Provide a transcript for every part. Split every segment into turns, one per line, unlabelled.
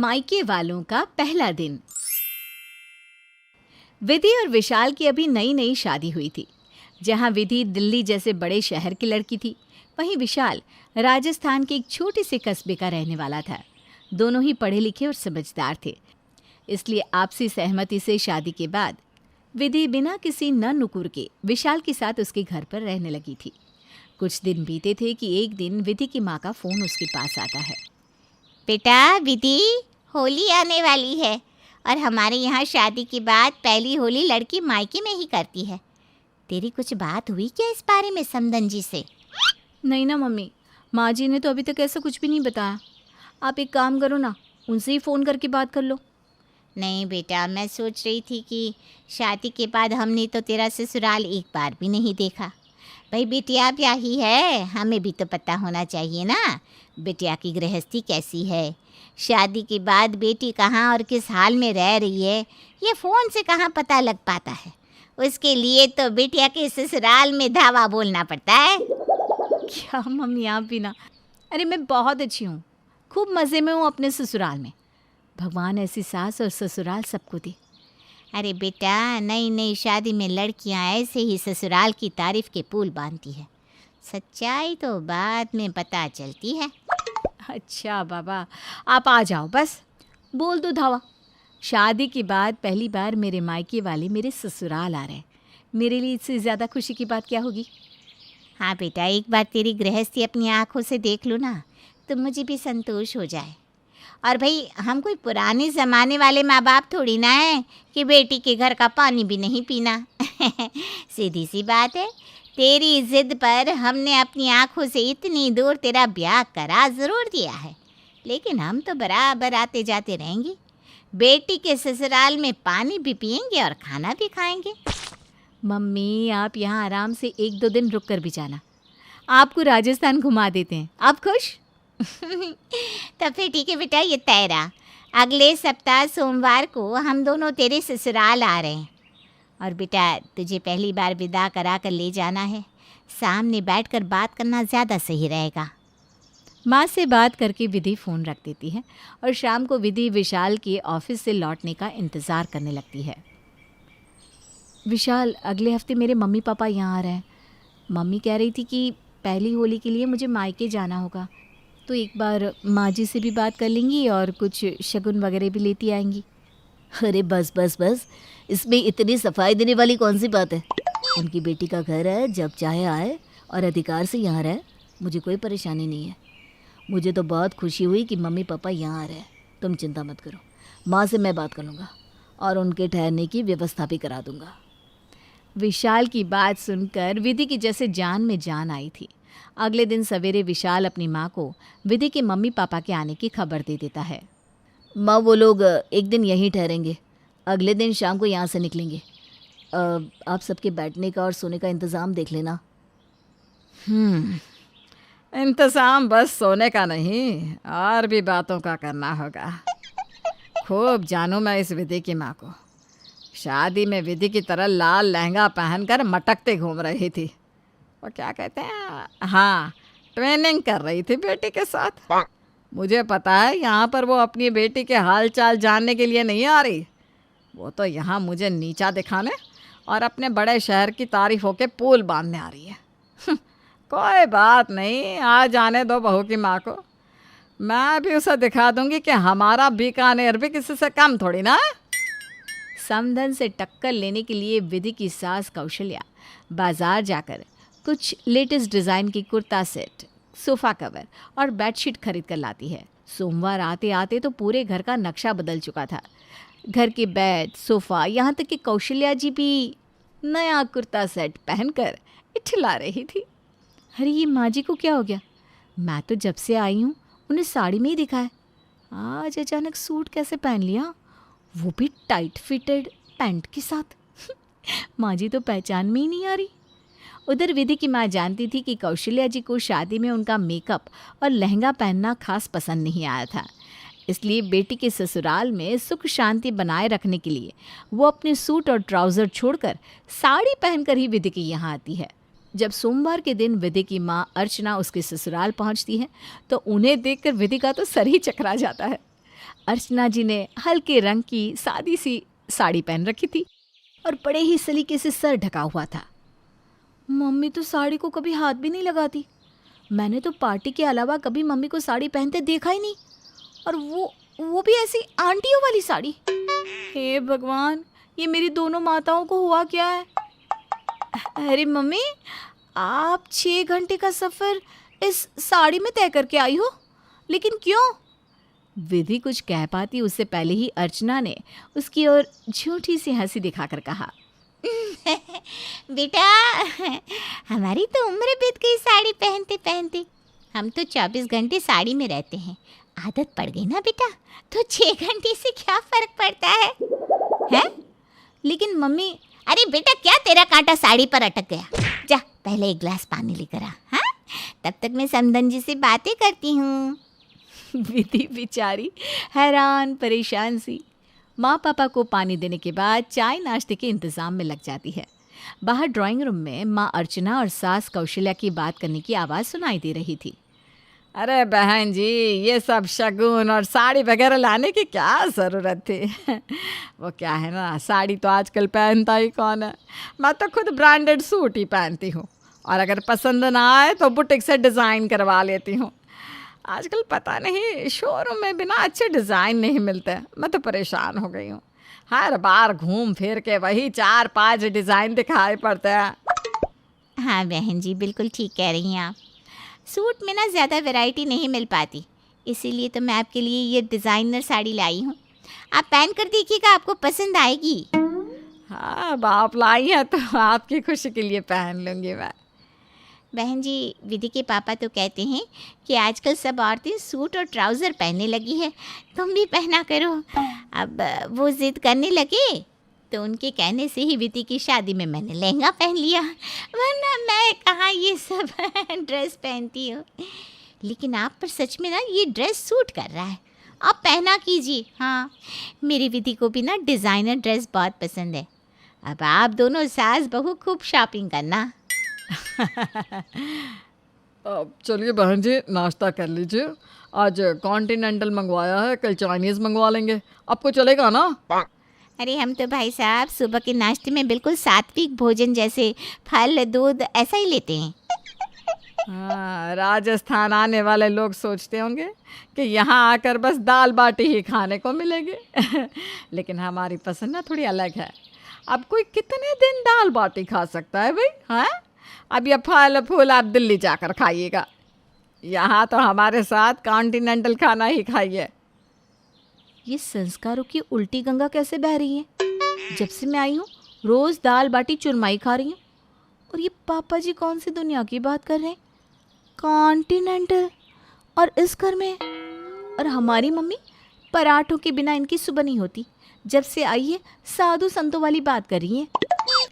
मायके वालों का पहला दिन। विधि और विशाल की अभी नई नई शादी हुई थी। जहां विधि दिल्ली जैसे बड़े शहर की लड़की थी, वहीं विशाल राजस्थान के एक छोटे से कस्बे का रहने वाला था। दोनों ही पढ़े लिखे और समझदार थे, इसलिए आपसी सहमति से शादी के बाद विधि बिना किसी न नुकुर के विशाल के साथ उसके घर पर रहने लगी थी। कुछ दिन बीते थे कि एक दिन विधि की माँ का फ़ोन उसके पास आता है।
बेटा विधि, होली आने वाली है और हमारे यहाँ शादी के बाद पहली होली लड़की मायके में ही करती है। तेरी कुछ बात हुई क्या इस बारे में समदन जी से?
नहीं ना मम्मी, माँ जी ने तो अभी तक ऐसा कुछ भी नहीं बताया। आप एक काम करो ना, उनसे ही फ़ोन करके बात कर लो।
नहीं बेटा, मैं सोच रही थी कि शादी के बाद हमने तो तेरा ससुराल एक बार भी नहीं देखा। भाई बिटिया ब्याही है, हमें भी तो पता होना चाहिए ना बिटिया की गृहस्थी कैसी है। शादी के बाद बेटी कहाँ और किस हाल में रह रही है, ये फ़ोन से कहाँ पता लग पाता है। उसके लिए तो बिटिया के ससुराल में धावा बोलना पड़ता है।
क्या मम्मी, आप भी ना। अरे मैं बहुत अच्छी हूँ, खूब मज़े में हूँ अपने ससुराल में। भगवान ऐसी सास और ससुराल सबको दे।
अरे बेटा, नई नई शादी में लड़कियां ऐसे ही ससुराल की तारीफ के पुल बांधती है। सच्चाई तो बाद में पता चलती है।
अच्छा बाबा, आप आ जाओ, बस बोल दो धावा। शादी के बाद पहली बार मेरे मायके वाले मेरे ससुराल आ रहे हैं। मेरे लिए इससे ज़्यादा खुशी की बात क्या होगी।
हाँ बेटा, एक बार तेरी गृहस्थी अपनी आँखों से देख लो ना, तो मुझे भी संतोष हो जाए। और भाई, हम कोई पुराने ज़माने वाले माँ बाप थोड़ी ना है कि बेटी के घर का पानी भी नहीं पीना। सीधी सी बात है, तेरी जिद पर हमने अपनी आँखों से इतनी दूर तेरा ब्याह करा ज़रूर दिया है, लेकिन हम तो बराबर आते जाते रहेंगे। बेटी के ससुराल में पानी भी पिएंगे और खाना भी खाएंगे।
मम्मी, आप यहाँ आराम से 1-2 दिन रुक कर भी जाना, आपको राजस्थान घुमा देते हैं। आप खुश?
तो फिर ठीक है बेटा, ये तय रहा। अगले सप्ताह सोमवार को हम दोनों तेरे ससुराल आ रहे हैं। और बेटा, तुझे पहली बार विदा करा कर ले जाना है। सामने बैठकर बात करना ज़्यादा सही रहेगा।
माँ से बात करके विधि फ़ोन रख देती है और शाम को विधि विशाल के ऑफिस से लौटने का इंतज़ार करने लगती है। विशाल, अगले हफ्ते मेरे मम्मी पापा यहाँ आ रहे हैं। मम्मी कह रही थी कि पहली होली के लिए मुझे मायके जाना होगा, तो एक बार माँ जी से भी बात कर लेंगी और कुछ शगुन वगैरह भी लेती आएंगी।
अरे बस बस बस, इसमें इतनी सफाई देने वाली कौन सी बात है। उनकी बेटी का घर है, जब चाहे आए और अधिकार से यहाँ रहे। मुझे कोई परेशानी नहीं है। मुझे तो बहुत खुशी हुई कि मम्मी पापा यहाँ आ रहे हैं। तुम चिंता मत करो, माँ से मैं बात कर लूँगा और उनके ठहरने की व्यवस्था भी करा दूँगा।
विशाल की बात सुनकर विधि की जैसे जान में जान आई थी। अगले दिन सवेरे विशाल अपनी माँ को विधि के मम्मी पापा के आने की खबर दे देता है।
माँ, वो लोग एक दिन यहीं ठहरेंगे, अगले दिन शाम को यहाँ से निकलेंगे। आप सबके बैठने का और सोने का इंतज़ाम देख लेना।
इंतज़ाम बस सोने का नहीं, और भी बातों का करना होगा। खूब जानूँ मैं इस विधि की माँ को। शादी में विधि की तरह लाल लहंगा पहनकर मटकते घूम रही थी। वो क्या कहते हैं, हाँ, ट्रेनिंग कर रही थी बेटी के साथ। मुझे पता है यहाँ पर वो अपनी बेटी के हाल चाल जानने के लिए नहीं आ रही। वो तो यहाँ मुझे नीचा दिखाने और अपने बड़े शहर की तारीफों के पुल बांधने आ रही है। कोई बात नहीं, आ जाने दो बहू की माँ को। मैं भी उसे दिखा दूंगी कि हमारा बीकानेर भी किसी से कम थोड़ी ना है।
समधन से टक्कर लेने के लिए विधि की सास कौशल्या बाजार जाकर कुछ लेटेस्ट डिज़ाइन की कुर्ता सेट, सोफ़ा कवर और बेडशीट खरीद कर लाती है। सोमवार आते आते तो पूरे घर का नक्शा बदल चुका था। घर के बेड, सोफ़ा, यहाँ तक कि कौशल्या जी भी नया कुर्ता सेट पहनकर इठला रही थी। अरे ये माँ जी को क्या हो गया? मैं तो जब से आई हूँ उन्हें साड़ी में ही दिखा है, आज अचानक सूट कैसे पहन लिया, वो भी टाइट फिटेड पैंट के साथ। माँ जी तो पहचान में ही नहीं आ रही। उधर विधि की माँ जानती थी कि कौशल्या जी को शादी में उनका मेकअप और लहंगा पहनना खास पसंद नहीं आया था, इसलिए बेटी के ससुराल में सुख शांति बनाए रखने के लिए वो अपने सूट और ट्राउज़र छोड़कर साड़ी पहनकर ही विधि के यहाँ आती है। जब सोमवार के दिन विधि की माँ अर्चना उसके ससुराल पहुँचती है तो उन्हें देखकर विधि का तो सर ही चकरा जाता है। अर्चना जी ने हल्के रंग की सादी सी साड़ी पहन रखी थी और बड़े ही सलीके से सर ढका हुआ था। मम्मी तो साड़ी को कभी हाथ भी नहीं लगाती। मैंने तो पार्टी के अलावा कभी मम्मी को साड़ी पहनते देखा ही नहीं, और वो भी ऐसी आंटियों वाली साड़ी। हे भगवान, ये मेरी दोनों माताओं को हुआ क्या है? अरे मम्मी, आप 6 घंटे का सफ़र इस साड़ी में तय करके आई हो, लेकिन क्यों? विधि कुछ कह पाती उससे पहले ही अर्चना ने उसकी ओर झूठी सी हंसी दिखाकर कहा,
बेटा, हमारी तो उम्र बीत गई साड़ी पहनते पहनते। हम तो 24 घंटे साड़ी में रहते हैं। आदत पड़ गई ना बेटा, तो 6 घंटे से क्या फर्क पड़ता है? हैं? लेकिन मम्मी, अरे बेटा, क्या तेरा कांटा साड़ी पर अटक गया? जा पहले एक गिलास पानी लेकर आ। हाँ, तब तक मैं समधन जी से बातें करती हूँ।
विधि बेचारी हैरान परेशान सी माँ पापा को पानी देने के बाद चाय नाश्ते के इंतज़ाम में लग जाती है। बाहर ड्राइंग रूम में माँ अर्चना और सास कौशल्या की बात करने की आवाज़ सुनाई दे रही थी।
अरे बहन जी, ये सब शगुन और साड़ी वगैरह लाने की क्या ज़रूरत थी? वो क्या है ना, साड़ी तो आजकल पहनता ही कौन है। मैं तो खुद ब्रांडेड सूट ही पहनती हूँ, और अगर पसंद ना आए तो बुटीक से डिज़ाइन करवा लेती हूँ। आजकल पता नहीं शोरूम में बिना अच्छे डिज़ाइन नहीं मिलते। मैं तो परेशान हो गई हूँ। हर बार घूम फिर के वही 4-5 डिज़ाइन दिखाई पड़ते हैं।
हाँ बहन जी, बिल्कुल ठीक कह रही हैं आप। सूट में ना ज़्यादा वैरायटी नहीं मिल पाती, इसीलिए तो मैं आपके लिए ये डिज़ाइनर साड़ी लाई हूँ। आप पहन कर देखिएगा, आपको पसंद आएगी।
हाँ, बाप लाई है तो आपकी खुशी के लिए पहन लूँगी मैं।
बहन जी, विधि के पापा तो कहते हैं कि आजकल सब औरतें सूट और ट्राउज़र पहनने लगी है, तुम भी पहना करो। अब वो ज़िद करने लगे तो उनके कहने से ही विधि की शादी में मैंने लहंगा पहन लिया, वरना मैं कहाँ ये सब ड्रेस पहनती हूँ। लेकिन आप पर सच में ना ये ड्रेस सूट कर रहा है, आप पहना कीजिए। हाँ, मेरी विधि को भी ना डिज़ाइनर ड्रेस बहुत पसंद है। अब आप दोनों सास बहू खूब शॉपिंग करना।
अब चलिए बहन जी, नाश्ता कर लीजिए। आज कॉन्टिनेंटल मंगवाया है, कल चाइनीज़ मंगवा लेंगे। आपको चलेगा ना?
अरे हम तो भाई साहब सुबह के नाश्ते में बिल्कुल सात्विक भोजन जैसे फल दूध ऐसा ही लेते हैं।
हाँ, राजस्थान आने वाले लोग सोचते होंगे कि यहाँ आकर बस दाल बाटी ही खाने को मिलेगी। लेकिन हमारी पसंद ना थोड़ी अलग है। अब कोई कितने दिन दाल बाटी खा सकता है भाई? हाँ, अब ये फल फूल आप दिल्ली जाकर खाइएगा। यहाँ तो हमारे साथ कॉन्टिनेंटल खाना ही खाइए।
ये संस्कारों की उल्टी गंगा कैसे बह रही है? जब से मैं आई हूँ रोज़ दाल बाटी चुरमाई खा रही हूँ, और ये पापा जी कौन सी दुनिया की बात कर रहे हैं? कॉन्टिनेंटल, और इस घर में। और हमारी मम्मी पराठों के बिना इनकी सुबह नहीं होती। जब से आई है साधु संतों वाली बात कर रही है।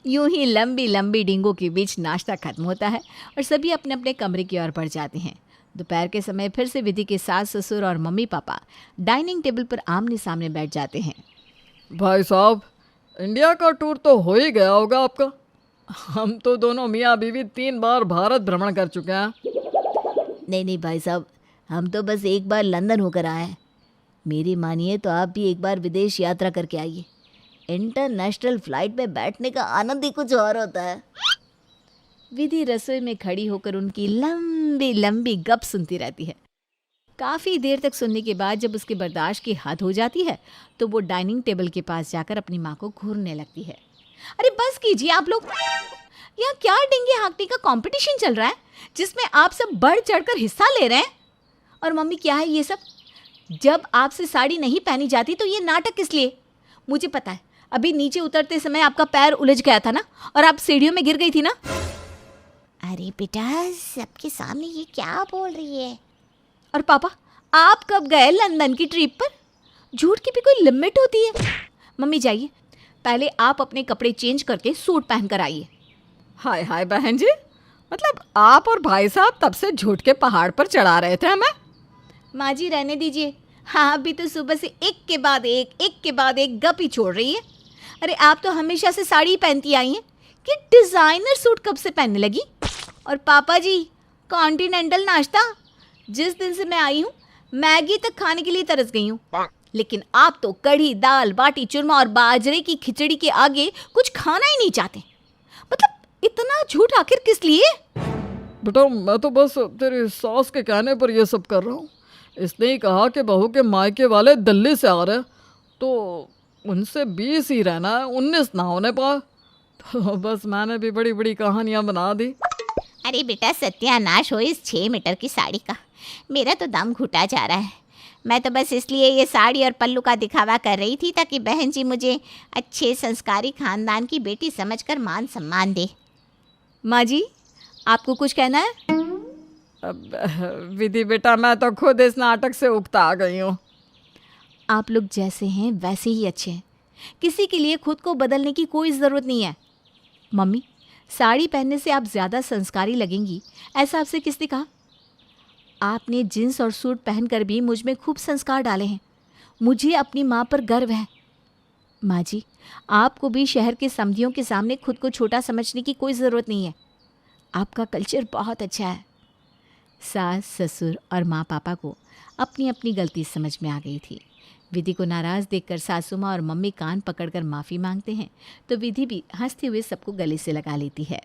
यूं ही लंबी लंबी डींगों के बीच नाश्ता खत्म होता है और सभी अपने अपने कमरे की ओर बढ़ जाते हैं। दोपहर के समय फिर से विधि के सास ससुर और मम्मी पापा डाइनिंग टेबल पर आमने सामने बैठ जाते हैं।
भाई साहब, इंडिया का टूर तो हो ही गया होगा आपका। हम तो दोनों मियाँ बीवी 3 बार भारत भ्रमण कर चुके हैं।
नहीं भाई साहब, हम तो बस एक बार लंदन होकर आए हैं। मेरी मानिए तो आप भी एक बार विदेश यात्रा करके आइए। इंटरनेशनल फ्लाइट में बैठने का आनंद ही कुछ और होता है।
विधि रसोई में खड़ी होकर उनकी लंबी लंबी गप सुनती रहती है। काफ़ी देर तक सुनने के बाद जब उसके बर्दाश्त की हद हो जाती है तो वो डाइनिंग टेबल के पास जाकर अपनी माँ को घूरने लगती है। अरे बस कीजिए आप लोग, यहाँ क्या डिंगे हाँकने का कंपटीशन चल रहा है जिसमें आप सब बढ़ चढ़कर हिस्सा ले रहे हैं? और मम्मी क्या है ये सब? जब आपसे साड़ी नहीं पहनी जाती तो ये नाटक किस लिए? मुझे पता है, अभी नीचे उतरते समय आपका पैर उलझ गया था ना, और आप सीढ़ियों में गिर गई थी ना।
अरे बेटा, सबके सामने ये क्या बोल रही है?
और पापा, आप कब गए लंदन की ट्रिप पर? झूठ की भी कोई लिमिट होती है। मम्मी जाइए, पहले आप अपने कपड़े चेंज करके सूट पहन कर आइए।
हाय हाय बहन जी, मतलब आप और भाई साहब तब से झूठ के पहाड़ पर चढ़ा रहे थे हमें।
माँ जी रहने दीजिए, हाँ अभी तो सुबह से एक के बाद एक गप ही छोड़ रही है। अरे आप तो हमेशा से साड़ी पहनती आई हैं, कि डिज़ाइनर सूट कब से पहनने लगी? और पापा जी, कॉन्टिनेंटल नाश्ता, जिस दिन से मैं आई हूँ मैगी तक खाने के लिए तरस गई हूँ। लेकिन आप तो कढ़ी, दाल, बाटी चूरमा और बाजरे की खिचड़ी के आगे कुछ खाना ही नहीं चाहते। मतलब इतना झूठ आखिर किस लिए?
बेटा मैं तो बस तेरी सास के कहने पर ये सब कर रहा हूँ। इसने ही कहा कि बहू के मायके वाले दिल्ली से आ रहे हैं, तो उनसे 20 ही रहना है, 19 ना होने पाए। तो बस मैंने भी बड़ी बड़ी कहानियाँ बना दी।
अरे बेटा सत्यानाश हो इस 6 मीटर की साड़ी का। मेरा तो दम घुटा जा रहा है। मैं तो बस इसलिए ये साड़ी और पल्लू का दिखावा कर रही थी ताकि बहन जी मुझे अच्छे संस्कारी खानदान की बेटी समझकर मान सम्मान दे।
माँ जी, आपको कुछ कहना है?
अब विधि बेटा मैं तो खुद इस नाटक से उकता आ गई हूँ।
आप लोग जैसे हैं वैसे ही अच्छे हैं। किसी के लिए खुद को बदलने की कोई ज़रूरत नहीं है। मम्मी, साड़ी पहनने से आप ज़्यादा संस्कारी लगेंगी, ऐसा आपसे किसने कहा? आपने जींस और सूट पहनकर भी मुझ में खूब संस्कार डाले हैं। मुझे अपनी माँ पर गर्व है। माँ जी, आपको भी शहर के समधियों के सामने खुद को छोटा समझने की कोई ज़रूरत नहीं है। आपका कल्चर बहुत अच्छा है। सास, ससुर और माँ पापा को अपनी अपनी गलती समझ में आ गई थी। विधि को नाराज़ देखकर सासू माँ और मम्मी कान पकड़कर माफ़ी मांगते हैं, तो विधि भी हंसते हुए सबको गले से लगा लेती है।